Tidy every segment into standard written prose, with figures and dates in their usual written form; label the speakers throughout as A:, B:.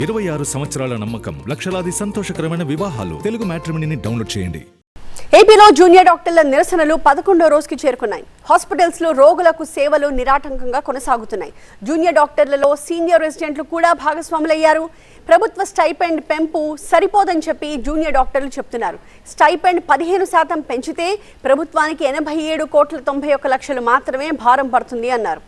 A: 26 సంవత్సరాల నమ్మకం, లక్షలాది సంతోషకరమైన వివాహాలు. తెలుగు మ్యాట్రిమోనీని డౌన్లోడ్ చేయండి.
B: ఏపీలో జూనియర్ డాక్టర్ల నిరసనలు 11వ రోజుకి చేరుకున్నాయి. హాస్పిటల్స్ లో రోగులకు సేవలు నిరాటంకంగా కొనసాగుతున్నాయి. జూనియర్ డాక్టర్లలో సీనియర్ రెసిడెంట్లు కూడా భాగస్వాములయ్యారు. ప్రభుత్వ స్టైపెండ్ పెంపు సరిపోదని చెప్పి జూనియర్ డాక్టర్లు చెప్తున్నారు. స్టైపెండ్ 15% పెంచితే ప్రభుత్వానికి 87,91,00,000 మాత్రమే భారం పడుతుంది అన్నారు.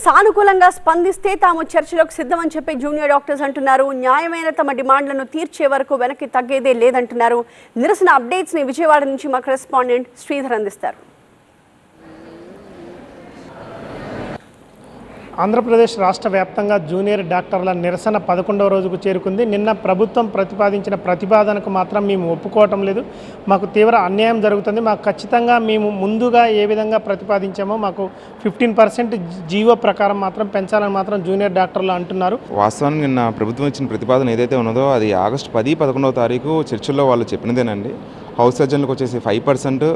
B: సానుకూలంగా స్పందిస్తే తాము చర్చలకు సిద్ధమని చెప్పి జూనియర్ డాక్టర్స్ అంటున్నారు. న్యాయమైన తమ డిమాండ్లను తీర్చే వరకు వెనక్కి తగ్గేదే లేదంటున్నారు. నిరసన అప్డేట్స్ ని విజయవాడ నుంచి మా కరెస్పాండెంట్ శ్రీధర్ అందిస్తారు.
C: ఆంధ్రప్రదేశ్ రాష్ట్ర వ్యాప్తంగా జూనియర్ డాక్టర్ల నిరసన 11వ రోజుకు చేరుకుంది. నిన్న ప్రభుత్వం ప్రతిపాదించిన ప్రతిపాదనకు మాత్రం మేము ఒప్పుకోవటం లేదు, మాకు తీవ్ర అన్యాయం జరుగుతుంది, మాకు ఖచ్చితంగా మేము ముందుగా ఏ విధంగా ప్రతిపాదించామో మాకు 15% జీవో ప్రకారం మాత్రం పెంచాలని మాత్రం జూనియర్ డాక్టర్లు అంటున్నారు.
D: వాస్తవానికి నిన్న ప్రభుత్వం ఇచ్చిన ప్రతిపాదన ఏదైతే ఉన్నదో అది ఆగస్టు 10, 11వ తారీఖు చర్చల్లో వాళ్ళు చెప్పినదేనండి. హౌస్ సర్జన్లకు వచ్చేసి 5%,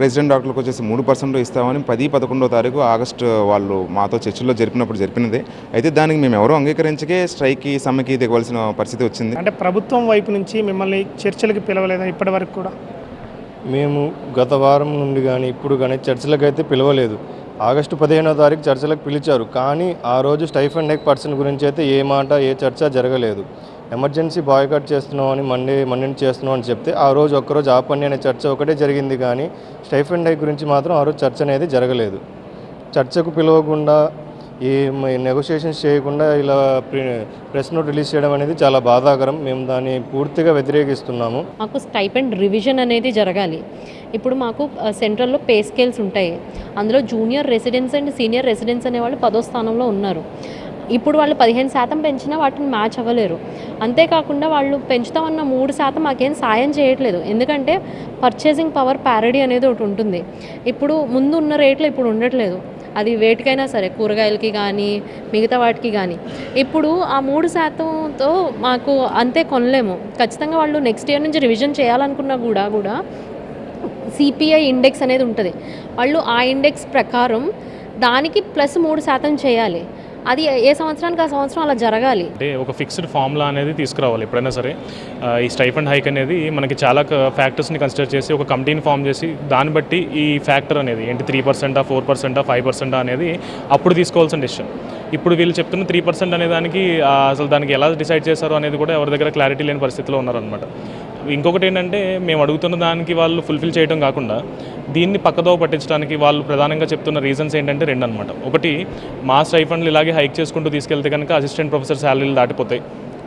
D: రెసిడెంట్ డాక్టర్లకు వచ్చేసి 3% ఇస్తామని 10, 11వ తారీఖు ఆగస్టు వాళ్ళు మాతో చర్చల్లో జరిపినదే. అయితే దానికి మేము ఎవరూ అంగీకరించకే స్ట్రైక్కి సమ్మెకి దిగవలసిన పరిస్థితి వచ్చింది.
C: అంటే ప్రభుత్వం వైపు నుంచి మిమ్మల్ని చర్చలకు పిలవలేదా ఇప్పటి వరకు కూడా?
E: మేము గత వారం నుండి కానీ ఇప్పుడు కానీ చర్చలకు అయితే పిలవలేదు. ఆగస్టు 15వ తారీఖు చర్చలకు పిలిచారు, కానీ ఆ రోజు స్టైఫండ్ హైక్ పర్సన్ గురించి అయితే ఏ మాట ఏ చర్చ జరగలేదు. ఎమర్జెన్సీ బాయ్కాట్ చేస్తున్నామని మండే చేస్తున్నాం అని చెప్తే ఆ రోజు ఒక్కరోజు ఆపండి అనే చర్చ ఒకటే జరిగింది, కానీ స్టైఫండ్ హైక్ గురించి మాత్రం ఆ రోజు చర్చ అనేది జరగలేదు. చర్చకు పిలవకుండా ఈ నెగోషియేషన్స్ చేయకుండా ఇలా ప్రెస్ నోట్ రిలీజ్ చేయడం అనేది చాలా బాధాకరం. మేము దాన్ని పూర్తిగా వ్యతిరేకిస్తున్నాము.
F: మాకు స్టైపెండ్ రివిజన్ అనేది జరగాలి. ఇప్పుడు మాకు సెంట్రల్లో పే స్కేల్స్ ఉంటాయి. అందులో junior residence and senior residence అనేవాళ్ళు 10వ స్థానంలో ఉన్నారు. ఇప్పుడు వాళ్ళు 15% పెంచినా వాటిని మ్యాచ్ అవ్వలేరు. అంతేకాకుండా వాళ్ళు పెంచుతామన్న 3% మాకేం సాయం చేయట్లేదు. ఎందుకంటే పర్చేసింగ్ పవర్ ప్యారిటీ అనేది ఒకటి ఉంటుంది. ఇప్పుడు ముందు ఉన్న రేట్లు ఇప్పుడు ఉండట్లేదు. అది వేటికైనా సరే, కూరగాయలకి కానీ మిగతా వాటికి కానీ. ఇప్పుడు ఆ 3%తో మాకు అంతే కొనలేము. ఖచ్చితంగా వాళ్ళు నెక్స్ట్ ఇయర్ నుంచి రివిజన్ చేయాలనుకున్నా కూడా సిపిఐ ఇండెక్స్ అనేది ఉంటుంది. వాళ్ళు ఆ ఇండెక్స్ ప్రకారం దానికి +3% చేయాలి. అది ఏ సంవత్సరానికి ఆ సంవత్సరం అలా జరగాలి.
G: అంటే ఒక ఫిక్స్డ్ ఫార్ములా అనేది తీసుకురావాలి. ఎప్పుడైనా సరే ఈ స్టైఫండ్ హైక్ అనేది మనకి చాలా ఫ్యాక్టర్స్ని కన్సిడర్ చేసి ఒక కమిటీని ఫామ్ చేసి దాన్ని బట్టి ఈ ఫ్యాక్టర్ అనేది ఏంటి 3%, 4%, 5% అనేది అప్పుడు తీసుకోవాల్సిన డెసిషన్. ఇప్పుడు వీళ్ళు చెప్తున్న 3% అనే దానికి అసలు దానికి ఎలా డిసైడ్ చేశారో అనేది కూడా ఎవరి దగ్గర క్లారిటీ లేని పరిస్థితిలో ఉన్నారనమాట. ఇంకొకటి ఏంటంటే మేము అడుగుతున్న దానికి వాళ్ళు ఫుల్ఫిల్ చేయడం కాకుండా దీన్ని పక్కదోవ పట్టించడానికి వాళ్ళు ప్రధానంగా చెప్తున్న రీజన్స్ ఏంటంటే 2 అనమాట. ఒకటి, మా స్టైఫండ్లు ఇలాగే హైక్ చేసుకుంటూ తీసుకెళ్తే కనుక అసిస్టెంట్ ప్రొఫెసర్ శాలరీలు దాటిపోతాయి.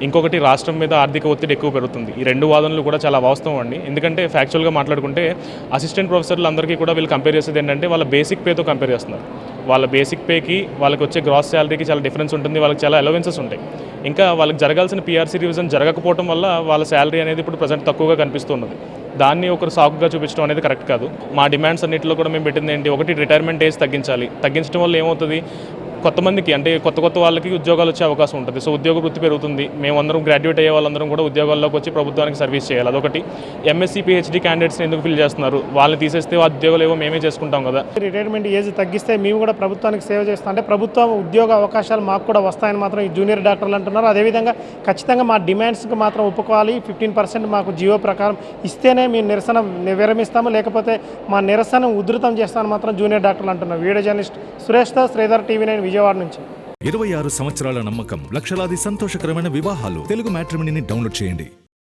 G: ఇంకొకటి, రాష్ట్రం మీద ఆర్థిక ఒత్తిడి ఎక్కువ పెరుగుతుంది. ఈ 2 వాదనలు కూడా చాలా వాస్తవం అండి. ఎందుకంటే ఫ్యాక్చువల్గా మాట్లాడుకుంటే అసిస్టెంట్ ప్రొఫెసర్లు అందరికీ కూడా వీళ్ళు కంపేర్ చేసేది ఏంటంటే వాళ్ళ బేసిక్ పేతో కంపేర్ చేస్తున్నారు. వాళ్ళ బేసిక్ పేకి వాళ్ళకి వచ్చే గ్రాస్ శాలరీకి చాలా డిఫరెన్స్ ఉంటుంది. వాళ్ళకి చాలా అలవెన్సెస్ ఉంటాయి. ఇంకా వాళ్ళకి జరగాల్సిన పిఆర్సీ రివిజన్ జరగకపోవడం వల్ల వాళ్ళ శాలరీ అనేది ఇప్పుడు ప్రజెంట్ తక్కువగా కనిపిస్తున్నది. దాన్ని ఒకరు సాకుగా చూపించడం అనేది కరెక్ట్ కాదు. మా డిమాండ్స్ అన్నింటిలో కూడా మేము పెట్టింది ఏంటి, ఒకటి, రిటైర్మెంట్ ఏజ్ తగ్గించాలి. తగ్గించడం వల్ల ఏమవుతుంది, కొత్తమందికి అంటే కొత్త వాళ్ళకి ఉద్యోగాలు వచ్చే అవకాశం ఉంటుంది. సో ఉద్యోగ వృత్తి పెరుగుతుంది. మేమందరం గ్రాడ్యుయేట్ అయ్యే వాళ్ళందరం కూడా ఉద్యోగాల్లోకి వచ్చి ప్రభుత్వానికి సర్వీస్ చేయాలి. అదొకటి. ఎంఎస్సీ పిహెచ్డీ క్యాండిడేట్స్ని ఎందుకు ఫిల్ చేస్తున్నారు? వాళ్ళని తీసేస్తే ఆ ఉద్యోగాలు ఏవో మేమే చేసుకుంటాం కదా.
C: రిటైర్మెంట్ ఏజ్ తగ్గిస్తే మేము కూడా ప్రభుత్వానికి సేవ చేస్తాం, అంటే ప్రభుత్వ ఉద్యోగ అవకాశాలు మాకు కూడా వస్తాయని మాత్రం ఈ జూనియర్ డాక్టర్లు అంటున్నారు. అదేవిధంగా ఖచ్చితంగా మా డిమాండ్స్కి మాత్రం ఒప్పుకోవాలి. 15% మాకు జీవో ప్రకారం ఇస్తేనే మేము నిరసన విరమిస్తాము, లేకపోతే మా నిరసన ఉధృతం చేస్తామని మాత్రం జూనియర్ డాక్టర్లు అంటున్నారు. వీడియో జర్నలిస్ట్ సురేష్తో శ్రీధర్, TV9 విజయవాడ నుంచి.
A: 26 సంవత్సరాల నమ్మకం, లక్షలాది సంతోషకరమైన వివాహాలు. తెలుగు మ్యాట్రిమోనీని డౌన్లోడ్ చేయండి.